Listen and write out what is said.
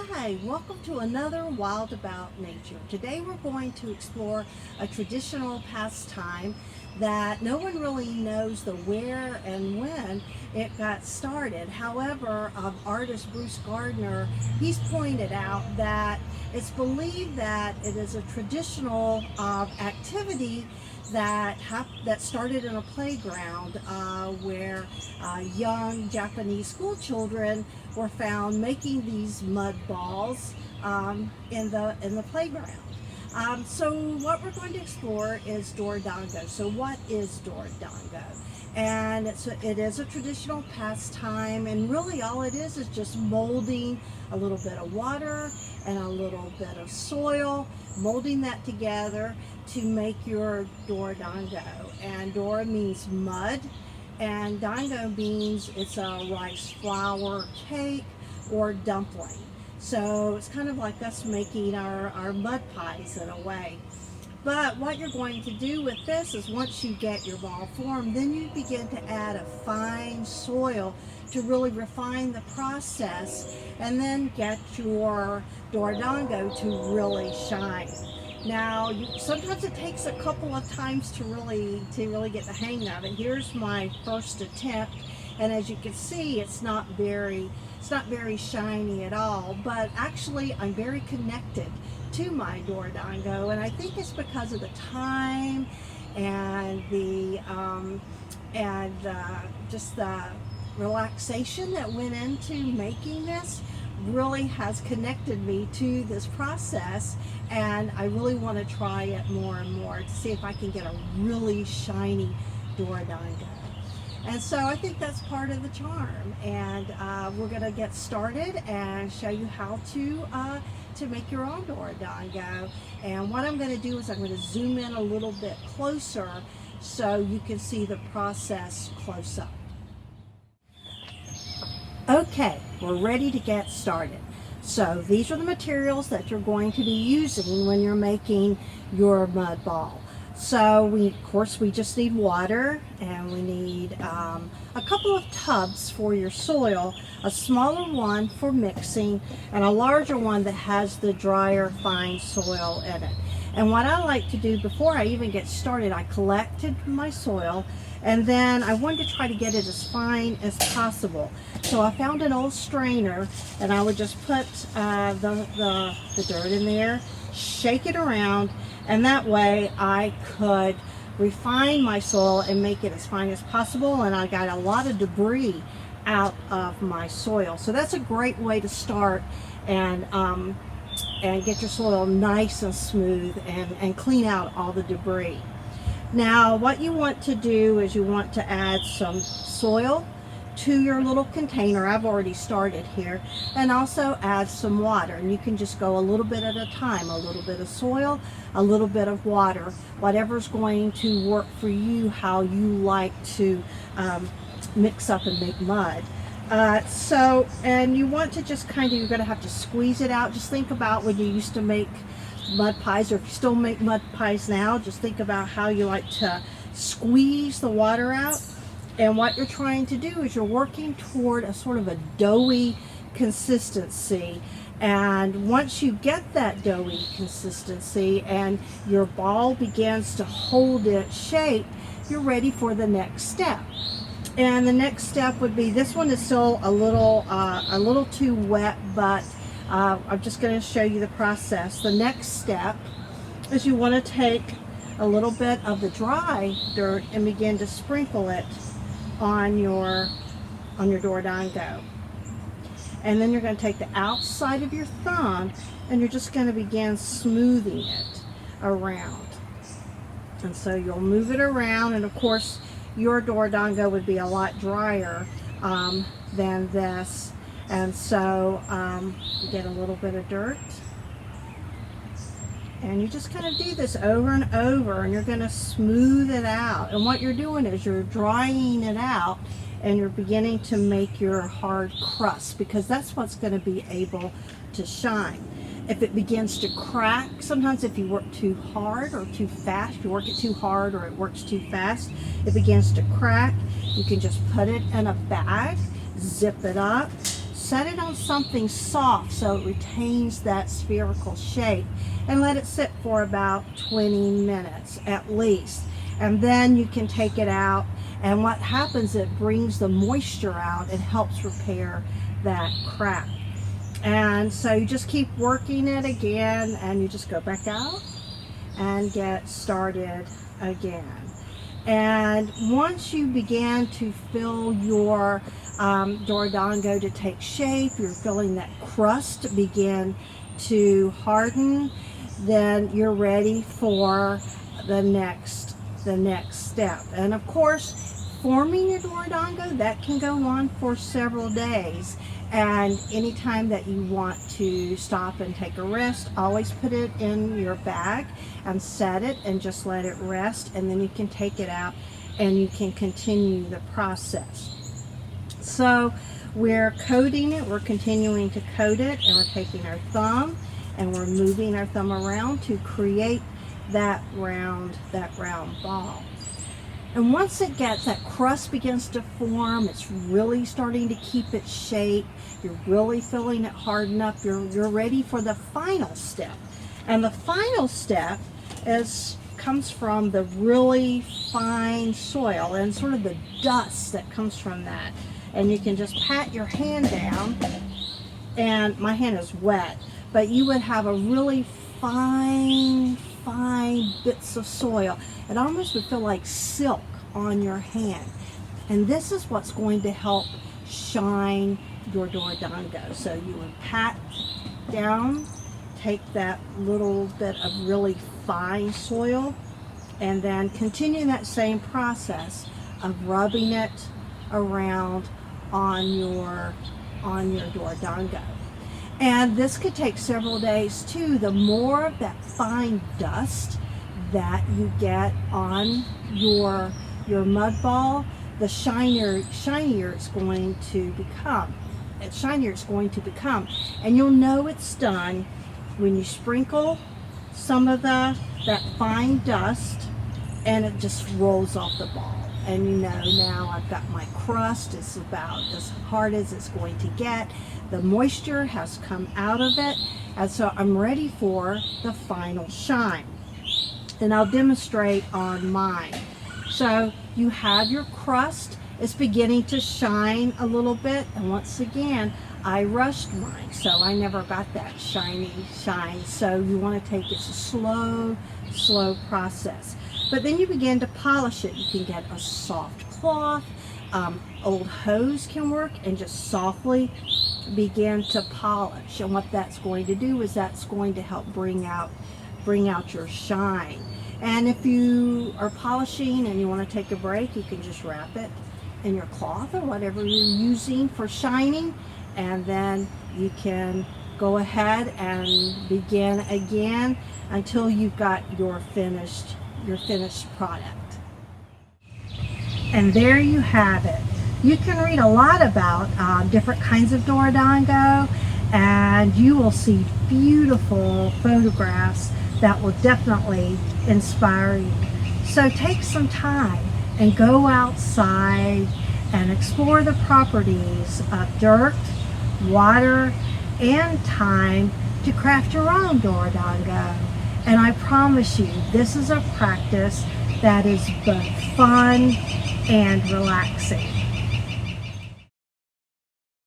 Hi, welcome to another Wild About Nature. Today we're going to explore a traditional pastime that no one really knows the where and when it got started. However, artist Bruce Gardner, he's pointed out that it's believed that it is a traditional activity that started in a playground where young Japanese school children were found making these mud balls in the playground. So what we're going to explore is Dorodango. So what is Dorodango? And it is a traditional pastime, and really all it is just molding a little bit of water and a little bit of soil, molding that together to make your Dorodango. And Dora means mud, and dango means it's a rice flour cake or dumpling. So it's kind of like us making our mud pies in a way. But what you're going to do with this is once you get your ball formed, then you begin to add a fine soil to really refine the process and then get your Dorodango to really shine. Now, sometimes it takes a couple of times to really get the hang of it. Here's my first attempt, and as you can see, it's not very shiny at all, but actually I'm very connected to my Dorodango, and I think it's because of the time and just the relaxation that went into making this really has connected me to this process, and I really want to try it more and more to see if I can get a really shiny Dorodango. And so I think that's part of the charm, and we're going to get started and show you how to make your own Dorodango. And what I'm going to do is I'm going to zoom in a little bit closer so you can see the process close up. Okay, we're ready to get started. So these are the materials that you're going to be using when you're making your mud ball. So of course we just need water, and we need a couple of tubs for your soil, a smaller one for mixing and a larger one that has the drier fine soil in it. And what I like to do before I even get started, I collected my soil, and then I wanted to try to get it as fine as possible. So I found an old strainer, and I would just put the dirt in there, shake it around, and that way I could refine my soil and make it as fine as possible, and I got a lot of debris out of my soil. So that's a great way to start and get your soil nice and smooth and clean out all the debris. Now what you want to do is you want to add some soil to your little container. I've already started here, and also add some water, and you can just go a little bit at a time, a little bit of soil, a little bit of water, whatever's going to work for you, how you like to mix up and make mud. And you want to just you're going to have to squeeze it out. Just think about when you used to make mud pies, or if you still make mud pies now, just think about how you like to squeeze the water out. And what you're trying to do is you're working toward a sort of a doughy consistency. And once you get that doughy consistency and your ball begins to hold its shape, you're ready for the next step. And the next step would be, this one is still a little too wet, but I'm just going to show you the process. The next step is you want to take a little bit of the dry dirt and begin to sprinkle it on your Dorodango. And then you're going to take the outside of your thumb and you're just going to begin smoothing it around. And so you'll move it around, and of course your Dorodango would be a lot drier than this. And so you get a little bit of dirt, and you just kind of do this over and over, and you're going to smooth it out. And what you're doing is you're drying it out, and you're beginning to make your hard crust, because that's what's going to be able to shine. If it begins to crack, sometimes if you work too hard or too fast, you work it too hard or it works too fast, it begins to crack. You can just put it in a bag, zip it up, set it on something soft so it retains that spherical shape, and let it sit for about 20 minutes at least. And then you can take it out, and what happens, it brings the moisture out and helps repair that crack. And so you just keep working it again, and you just go back out and get started again. And once you begin to fill your Dorodango to take shape, you're feeling that crust begin to harden, then you're ready for the next step. And of course, forming your Dorodango, that can go on for several days. And anytime that you want to stop and take a rest, always put it in your bag and set it and just let it rest, and then you can take it out and you can continue the process. So we're coating it, we're continuing to coat it, and we're taking our thumb and we're moving our thumb around to create that round ball. And once it gets, that crust begins to form, it's really starting to keep its shape, you're really feeling it harden up, you're ready for the final step. And the final step comes from the really fine soil and sort of the dust that comes from that. And you can just pat your hand down, and my hand is wet, but you would have a really fine bits of soil. It almost would feel like silk on your hand. And this is what's going to help shine your Dorodango. So you would pat down, take that little bit of really fine soil, and then continue that same process of rubbing it around on your Dorodango. And this could take several days too. The more of that fine dust that you get on your mud ball, the shinier it's going to become. And you'll know it's done when you sprinkle some of that fine dust and it just rolls off the ball. And you know, now I've got my crust, it's about as hard as it's going to get. The moisture has come out of it, and so I'm ready for the final shine. And I'll demonstrate on mine. So you have your crust, it's beginning to shine a little bit, and once again, I rushed mine, so I never got that shiny shine. So you want to take it, it's a slow process. But then you begin to polish it. You can get a soft cloth, old hose can work, and just softly begin to polish. And what that's going to do is that's going to help bring out your shine. And if you are polishing and you want to take a break, you can just wrap it in your cloth or whatever you're using for shining, and then you can go ahead and begin again until you've got your finished product. And there you have it. You can read a lot about different kinds of Dorodango, and you will see beautiful photographs that will definitely inspire you. So take some time and go outside and explore the properties of dirt, water, and time to craft your own Dorodango. And I promise you, this is a practice that is both fun and relaxing.